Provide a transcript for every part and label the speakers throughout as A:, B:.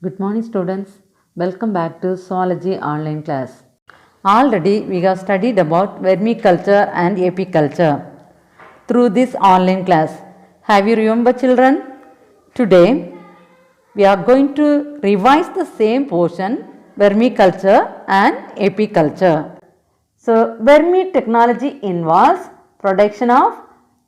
A: Good morning students. Welcome back to Zoology online class. Already we have studied about vermiculture and apiculture through this online class. Have you remembered children? Today we are going to revise the same portion, vermiculture and apiculture. So vermitechnology involves production of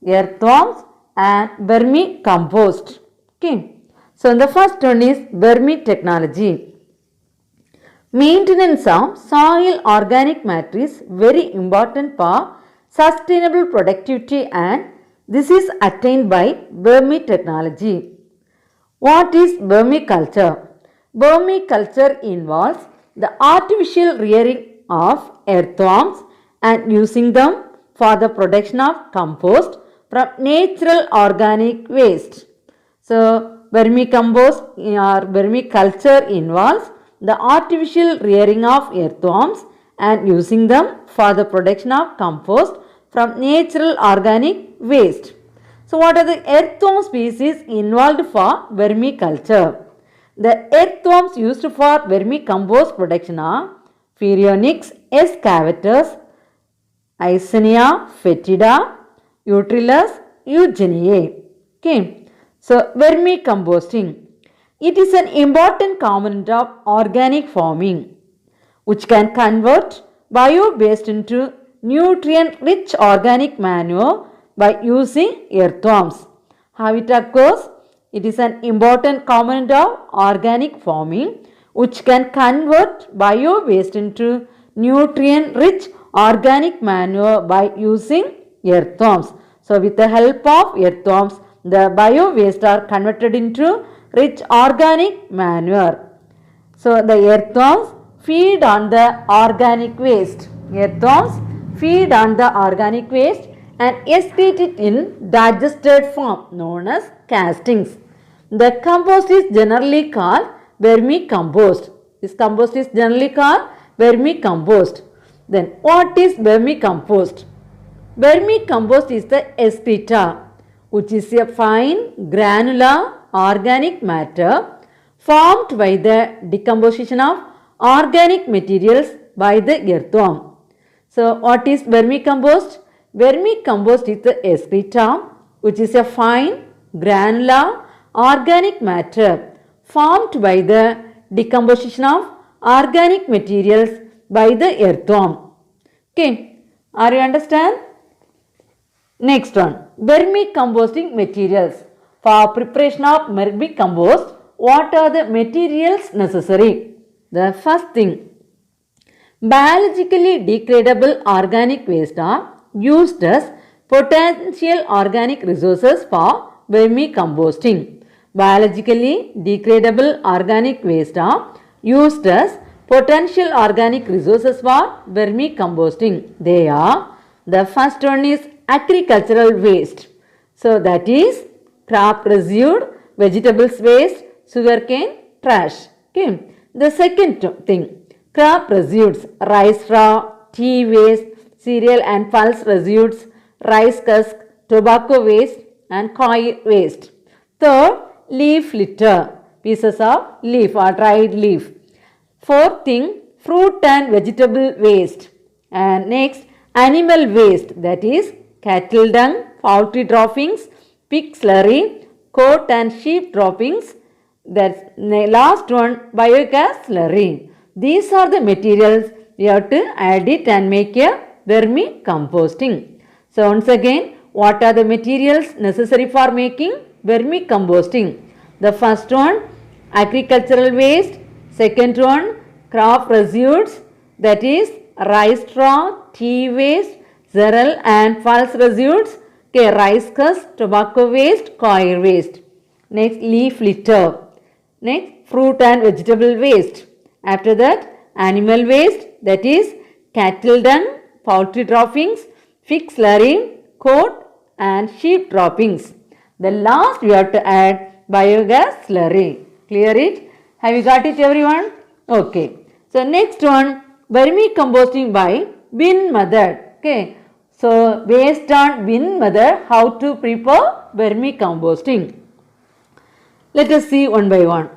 A: earthworms and vermicompost. Okay. So the first one is vermitechnology. Maintenance of soil organic matter is very important for sustainable productivity and this is attained by vermitechnology. What is vermiculture? Vermiculture involves the artificial rearing of earthworms and using them for the production of compost from natural organic waste. So vermicompost or vermiculture involves the artificial rearing of earthworms and using them for the production of compost from natural organic waste. So what are the earthworm species involved for vermiculture? The earthworms used for vermicompost production are Pheronix excavatus, Eisenia fetida, Utrillus eugeniae. Okay. So vermicomposting, it is an important component of organic farming which can convert bio-waste into nutrient-rich organic manure by using earthworms. How it occurs? It is an important component of organic farming which can convert bio-waste into nutrient-rich organic manure by using earthworms. So with the help of earthworms, the bio-waste are converted into rich organic manure. So the earthworms feed on the organic waste. Earthworms feed on the organic waste and excrete it in digested form known as castings. The compost is generally called vermicompost. This compost is generally called vermicompost. Then what is vermicompost? Vermicompost is the excreta, which is a fine granular organic matter formed by the decomposition of organic materials by the earthworm. So what is vermicompost? Vermicompost is the excreta which is a fine granular organic matter formed by the decomposition of organic materials by the earthworm. Okay, are you understand? Next one, vermicomposting materials. For preparation of vermicompost, what are the materials necessary? The first thing, biologically degradable organic waste are used as potential organic resources for vermicomposting. Biologically degradable organic waste are used as potential organic resources for vermicomposting. They are, the first one is agricultural waste. So that is crop residue, vegetables waste, sugarcane, trash. Okay. The second thing, crop residues, rice straw, tea waste, cereal and pulse residues, rice husk, tobacco waste and coir waste. Third, leaf litter, pieces of leaf or dried leaf. Fourth thing, fruit and vegetable waste. And next, animal waste, that is cattle dung, poultry droppings, pig slurry, goat and sheep droppings. That's the last one, biogas slurry. These are the materials we have to add it and make a vermicomposting. So once again, what are the materials necessary for making vermicomposting? The first one, agricultural waste. Second one, crop residues, that is rice straw, tea waste, cereal and pulse residues, okay, rice husk, tobacco waste, coir waste. Next, leaf litter. Next, fruit and vegetable waste. After that, animal waste, that is cattle dung, poultry droppings, pig slurry, goat and sheep droppings. The last we have to add biogas slurry. Clear it? Have you got it everyone? Okay. So next one, vermicomposting by bin method. Okay. So based on bin method, how to prepare vermicomposting? Let us see one by one.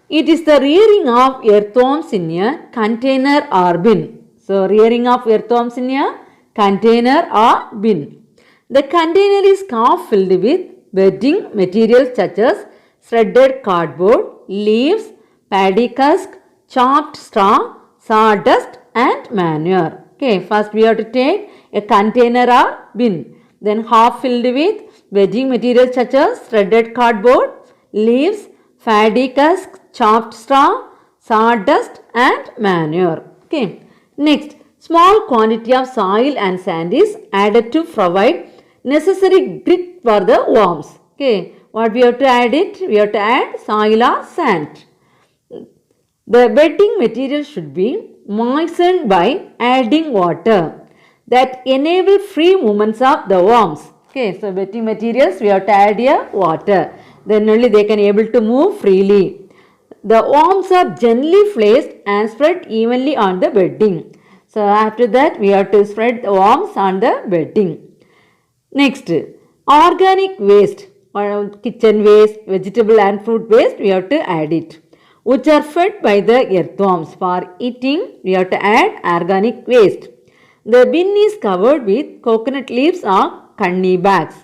A: It is the rearing of earthworms in a container or bin. So, rearing of earthworms in a container or bin. The container is half filled with bedding materials such as shredded cardboard, leaves, paddy husk, chopped straw, sawdust and manure. Okay, first we have to take a container or bin. Then half filled with bedding materials such as shredded cardboard, leaves, paddy husk, chopped straw, sawdust and manure. Okay. Next, small quantity of soil and sand is added to provide necessary grit for the worms. Okay. What we have to add it? We have to add soil or sand. The bedding material should be moistened by adding water that enable free movements of the worms. Okay, so bedding materials we have to add here water. Then only they can able to move freely. The worms are gently placed and spread evenly on the bedding. So after that we have to spread the worms on the bedding. Next, organic waste or kitchen waste, vegetable and fruit waste we have to add it, which are fed by the earthworms. For eating we have to add organic waste. The bin is covered with coconut leaves or kanni bags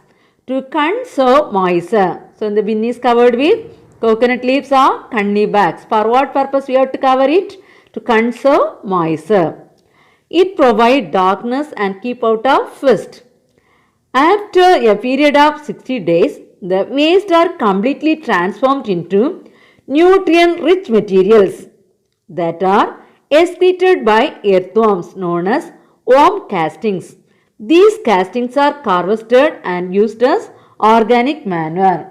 A: to conserve moisture. So the bin is covered with coconut leaves or kanni bags. For what purpose we have to cover it? To conserve moisture. It provides darkness and keep out of rust. After a period of 60 days, the waste are completely transformed into nutrient-rich materials that are excreted by earthworms known as worm castings. These castings are harvested and used as organic manure.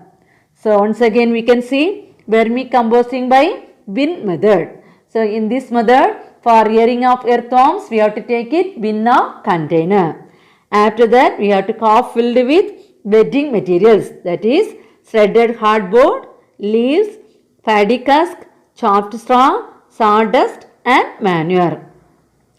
A: So once again we can see vermicomposting by bin method. So in this method, for rearing of earthworms we have to take it bin or container. After that we have to half filled with bedding materials, that is shredded cardboard, leaves, paddy husk, chopped straw, sawdust and manure.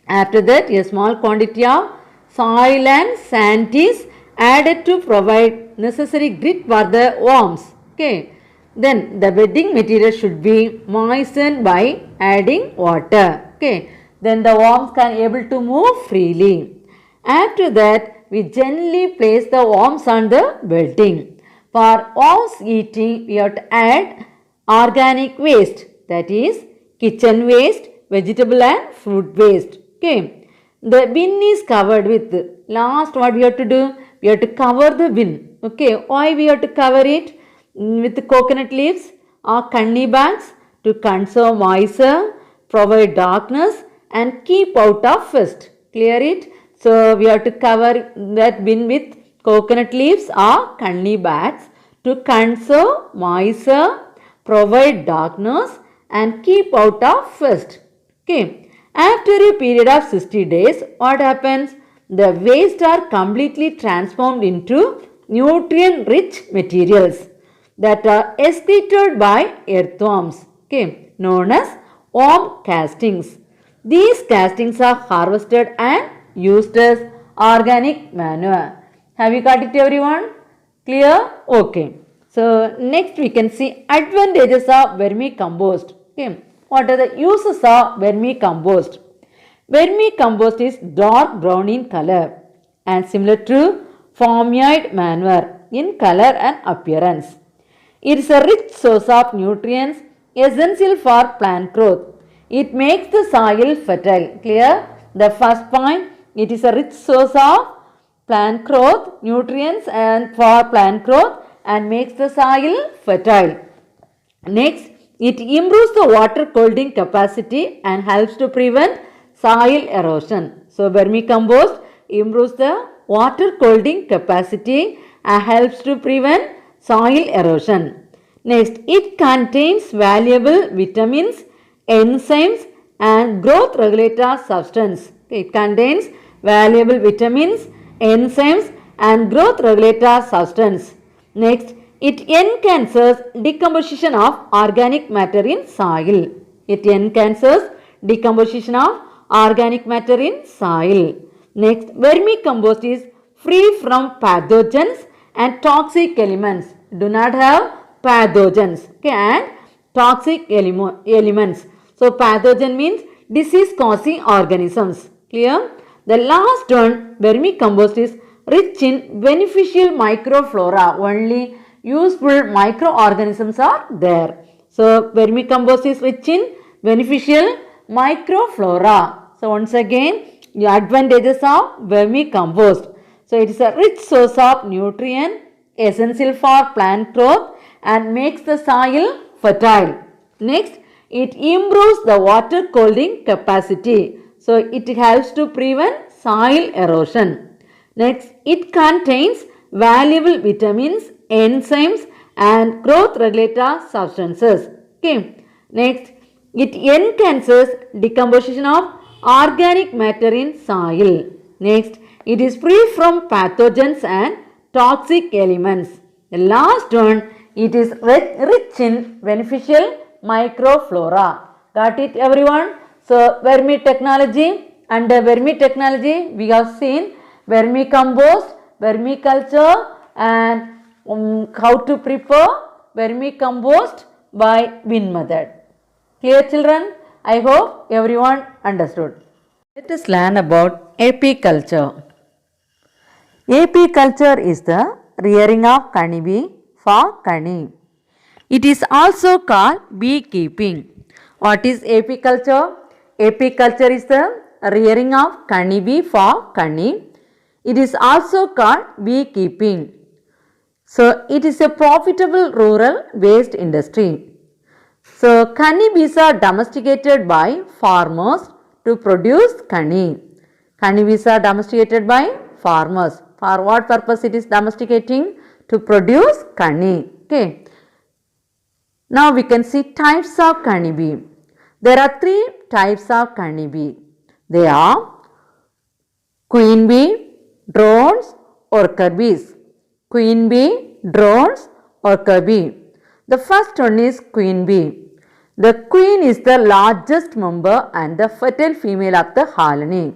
A: After that a small quantity of soil and sand is added to provide necessary grit for the worms. Okay. Then the bedding material should be moistened by adding water. Okay. Then the worms can able to move freely. After that we gently place the worms on the bedding. For worms eating we have to add organic waste, that is kitchen waste, vegetable and fruit waste. Okay. The bin is covered with, last what we have to do? We have to cover the bin. Okay. Why we have to cover it? With coconut leaves or kanni bags to conserve moisture, provide darkness and keep out of rust. Clear it? So we have to cover that bin with coconut leaves or kanni bags to conserve moisture, provide darkness and keep out of rust. Okay. After a period of 60 days, what happens? The waste are completely transformed into nutrient-rich materials that are excreted by earthworms, okay, known as worm castings. These castings are harvested and used as organic manure. Have you got it everyone? Clear? Okay. So next we can see advantages of vermicompost. Okay. What are the uses of vermicompost? Vermicompost is dark brown in color and similar to farmyard manure in color and appearance. It is a rich source of nutrients essential for plant growth. It makes the soil fertile. Clear? The first point, it is a rich source of plant growth, nutrients and for plant growth and makes the soil fertile. Next, it improves the water holding capacity and helps to prevent soil erosion. So, vermicompost improves the water holding capacity and helps to prevent soil erosion. Next, it contains valuable vitamins, enzymes and growth regulator substance. It contains valuable vitamins, enzymes and growth regulator substance. Next, it enhances decomposition of organic matter in soil. It enhances decomposition of organic matter in soil. Next, vermicompost is free from pathogens and toxic elements. Do not have pathogens, okay, and toxic elements. So pathogen means disease causing organisms. Clear? The last one, vermicompost, is rich in beneficial microflora. Only useful microorganisms are there. So vermicompost is rich in beneficial microflora. So once again, the advantages of vermicompost. So it is a rich source of nutrient, essential for plant growth and makes the soil fertile. Next, it improves the water holding capacity. So it helps to prevent soil erosion. Next, it contains valuable vitamins, enzymes and growth regulator substances. Okay. Next, it enhances decomposition of organic matter in soil. Next, it is free from pathogens and toxic elements. The last one, it is rich in beneficial microflora. Got it everyone? So vermitechnology, under vermitechnology we have seen vermicompost, vermiculture and how to prepare vermicompost by wind method. Clear children? I hope everyone understood. Let us learn about apiculture. Apiculture is the rearing of honeybee for honey. It is also called beekeeping. What is apiculture? Apiculture is the rearing of honeybee for honey. It is also called beekeeping. So it is a profitable rural waste industry. So honeybees are domesticated by farmers to produce honey. Honeybees are domesticated by farmers. For what purpose it is domesticating? To produce honey. Okay. Now we can see types of honeybee. There are three types of honeybee. They are queen bee, drones, worker bees. Queen bee, drones, worker bee. The first one is queen bee. The queen is the largest member and the fertile female of the colony.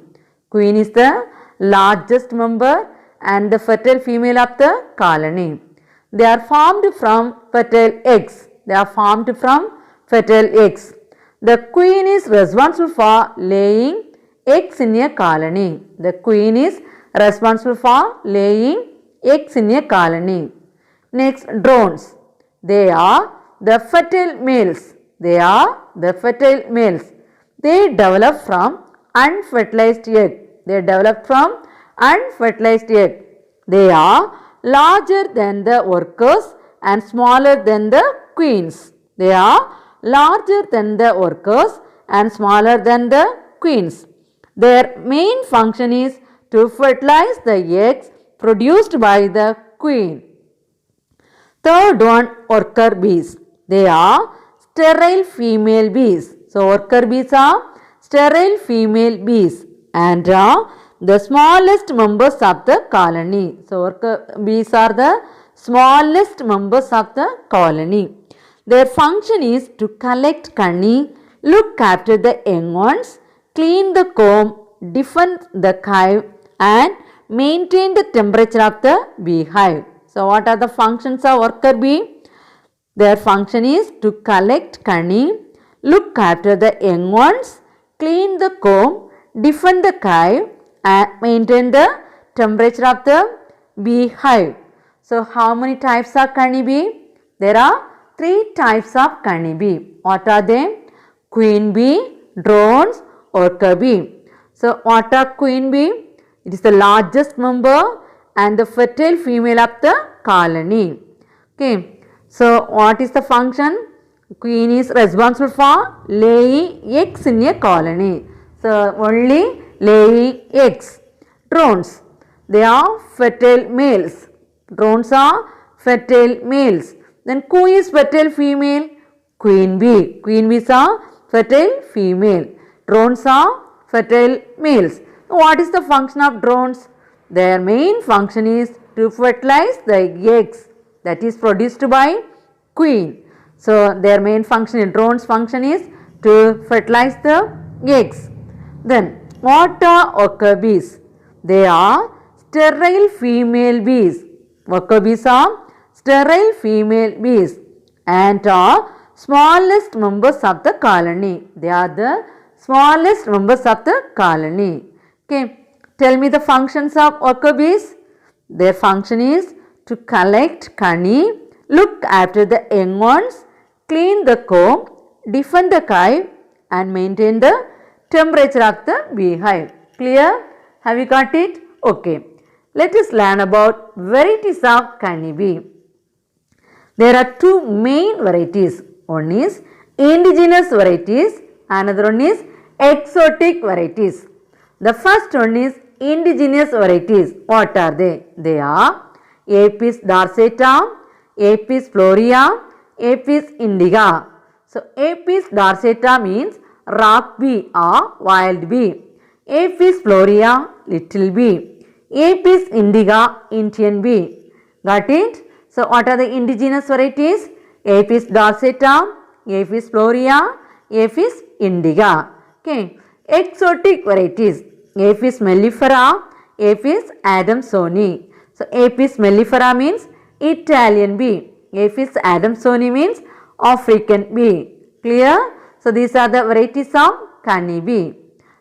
A: Queen is the largest member and the fertile female of the colony. They are formed from fertile eggs. The queen is responsible for laying eggs in a colony. The queen is responsible for laying eggs in a colony. Next, drones. They are the fertile males. They develop from unfertilized egg. They are larger than the workers and smaller than the queens. Their main function is to fertilize the eggs produced by the queen. Third one, worker bees. They are sterile female bees. So worker bees are sterile female bees and are the smallest members of the colony. So worker bees are the smallest members of the colony. Their function is to collect honey, look after the young ones, clean the comb, defend the hive and maintain the temperature of the beehive. So what are the functions of worker bee? Their function is to collect honey, look after the young ones, clean the comb, defend the hive and maintain the temperature of the beehive. So how many types of honeybee? There are 3 types of honeybee. What are they? Queen bee, drones, worker bee. So what are queen bee? It is the largest member and the fertile female of the colony. Okay. So what is the function? Queen is responsible for laying eggs in a colony. So only laying eggs. Drones. They are fertile males. Then who is fertile female? Queen bee. Queen bees are fertile female. Drones are fertile males. What is the function of drones? Their main function is to fertilize the eggs that is produced by queen. So their main function in drones function is to fertilize the eggs. Then what are worker bees? They are sterile female bees. Worker bees are sterile female bees and are smallest members of the colony. They are the smallest members of the colony. Okay. Tell me the functions of worker bees. Their function is to collect honey, look after the young ones, clean the comb, defend the hive and maintain the temperature of the beehive. Clear? Have you got it? Okay. Let us learn about varieties of honey bee. There are two main varieties. One is indigenous varieties, another one is exotic varieties. The first one is indigenous varieties. What are they? They are Apis dorsata, Apis florea, Apis indica. So, Apis dorsata means rock bee or wild bee. Apis florea, little bee. Apis indica, Indian bee. Got it? So, what are the indigenous varieties? Apis dorsata, Apis florea, Apis indica. Okay. Exotic varieties. Apis mellifera, Apis adamsoni. So, Apis mellifera means Italian bee. Apis adamsoni means African bee. Clear? So, these are the varieties of honey bee.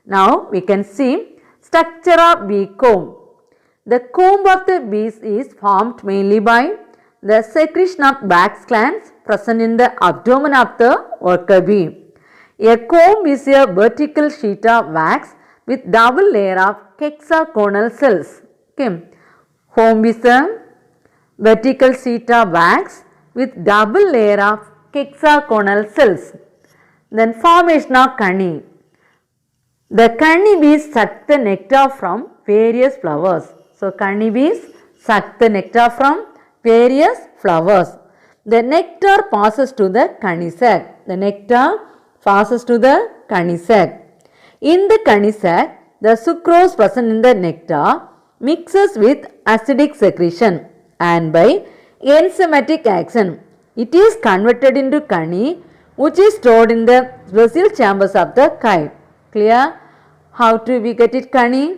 A: Now, we can see structure of bee comb. The comb of the bees is formed mainly by the secretion of wax glands present in the abdomen of the worker bee. A comb is a vertical sheet of wax with double layer of hexagonal cells. Okay. Comb is a vertical sheet of wax with double layer of hexagonal cells. Then formation of honey. The honey bees suck the nectar from various flowers. So, honey bees suck the nectar from various flowers. The nectar passes to the honey sac. The nectar passes to the honey sac. In the honey sac, the sucrose present in the nectar mixes with acidic secretion and by enzymatic action, it is converted into honey which is stored in the special chambers of the hive. Clear? How to we get it honey?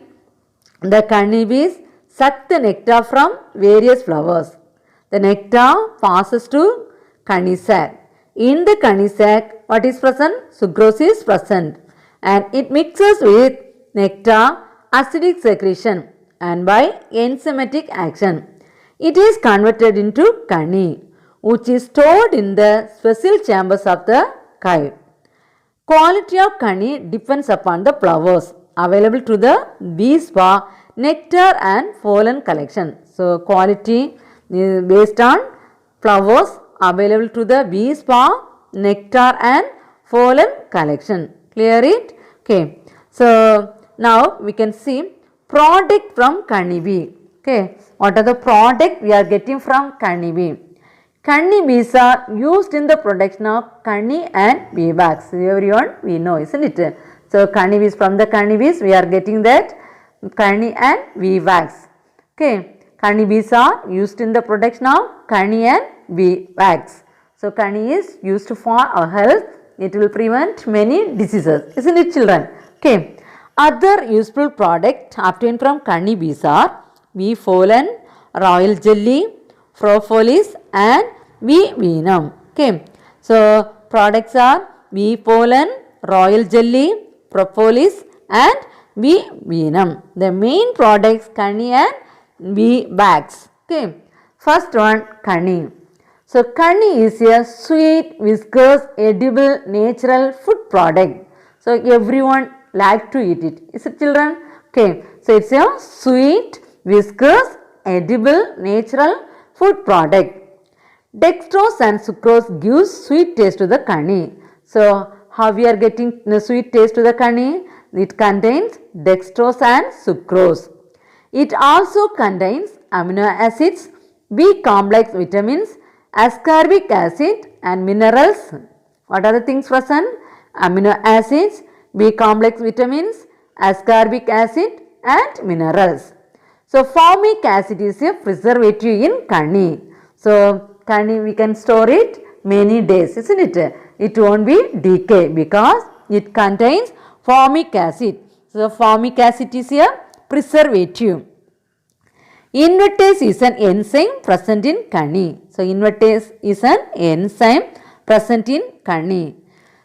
A: The honey bees suck the nectar from various flowers. The nectar passes to honey sac. In the honey sac, what is present? Sucrose is present and it mixes with nectar, acidic secretion and by enzymatic action. It is converted into honey which is stored in the special chambers of the hive. Quality of honey depends upon the flowers available to the bees for nectar and pollen collection. So, quality is based on flowers available to the bees for nectar and pollen collection. Clear it? Okay. So, now we can see product from honey bee. Okay. What are the product we are getting from honey bee? Honey bees are used in the production of honey and bee wax. Everyone we know, isn't it? So, honey bees, from the honey bees we are getting that honey and bee wax. Okay. Honey bees are used in the production of honey and bee wax. So, honey is used for our health. It will prevent many diseases, isn't it, children? Okay. Other useful products obtained from honey bees are bee pollen, royal jelly, propolis and bee venom. Okay. So, products are bee pollen, royal jelly, propolis and bee venom. The main products honey and bee wax. Okay. First one, honey. So, honey is a sweet, viscous, edible, natural food product. So, everyone like to eat it. Is it, children? Okay. So, it's a sweet, viscous, edible, natural food product. Dextrose and sucrose gives sweet taste to the honey. So, how we are getting the sweet taste to the honey? It contains dextrose and sucrose. It also contains amino acids, B complex vitamins, ascorbic acid and minerals. What are the things present? Amino acids, B complex vitamins, ascorbic acid and minerals. So, formic acid is a preservative in honey. So, honey we can store it many days, isn't it? It won't be decay because it contains formic acid. So, formic acid is a preservative. Invertase is an enzyme present in honey. So, invertase is an enzyme present in Kani.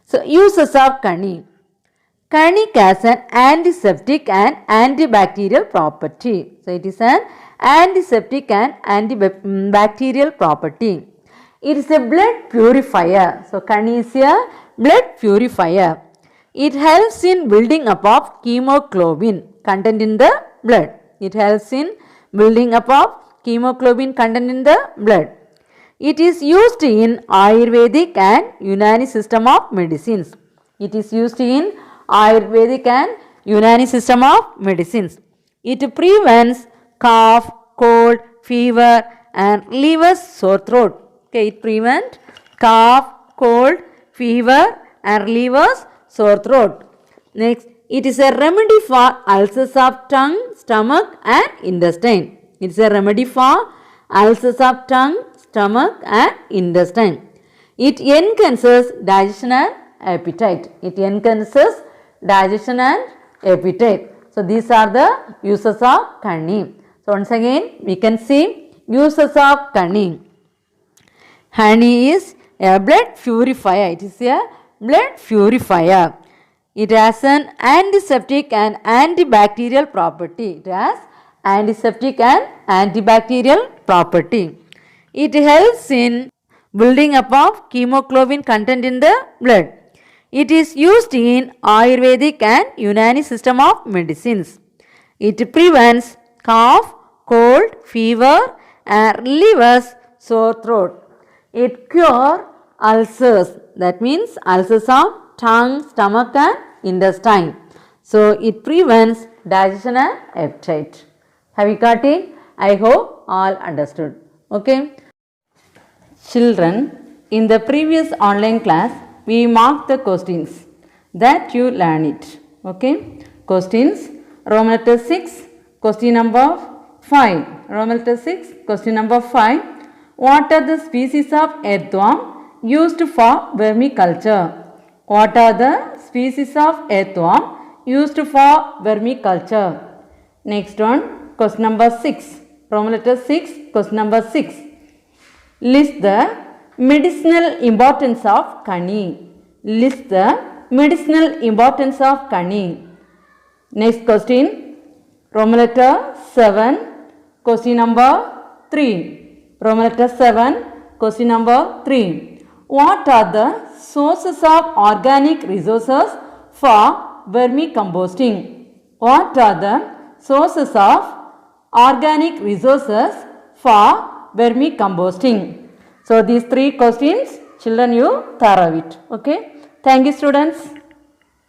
A: So, uses of Kani. Kani has an antiseptic and antibacterial property. So, it is an antiseptic and antibacterial property. It is a blood purifier. So, Kani is a blood purifier. It helps in building up of hemoglobin content in the blood. It helps in building up of hemoglobin content in the blood. It is used in Ayurvedic and Unani system of medicines. It is used in Ayurvedic and Unani system of medicines. It prevents cough, cold, fever and relieves sore throat. Okay, it prevents cough, cold, fever and relieves sore throat. Next, it is a remedy for ulcers of tongue, stomach and intestine. It is a remedy for ulcers of tongue, stomach and intestine. It enhances digestion and appetite. It enhances digestion and appetite. So, these are the uses of Kani. So, once again we can see uses of Kani. Honey is a blood purifier. It is a blood purifier. It has an antiseptic and antibacterial property. It has antiseptic and antibacterial property. It helps in building up of hemoglobin content in the blood. It is used in Ayurvedic and Unani system of medicines. It prevents cough, cold, fever and relieves sore throat. It cures ulcers, that means ulcers of tongue, stomach and intestine. So, it prevents digestion and appetite. Have you got it? I hope all understood. Okay. Children, in the previous online class, we marked the questions that you learn it. Okay. Questions, Roman letter 6, question number 5. Roman letter 6, question number 5. What are the species of earthworm used for vermiculture? What are the species of earthworm used for vermiculture? Next one, question number 6. Roman letter 6, question number 6. List the medicinal importance of Kani. List the medicinal importance of Kani. Next question, Roman letter 7, question number 3. Roman letter 7, question number 3. What are the sources of organic resources for vermicomposting? What are the sources of organic resources for vermicomposting? So, these 3 questions, children, you thorough it. Okay. Thank you, students.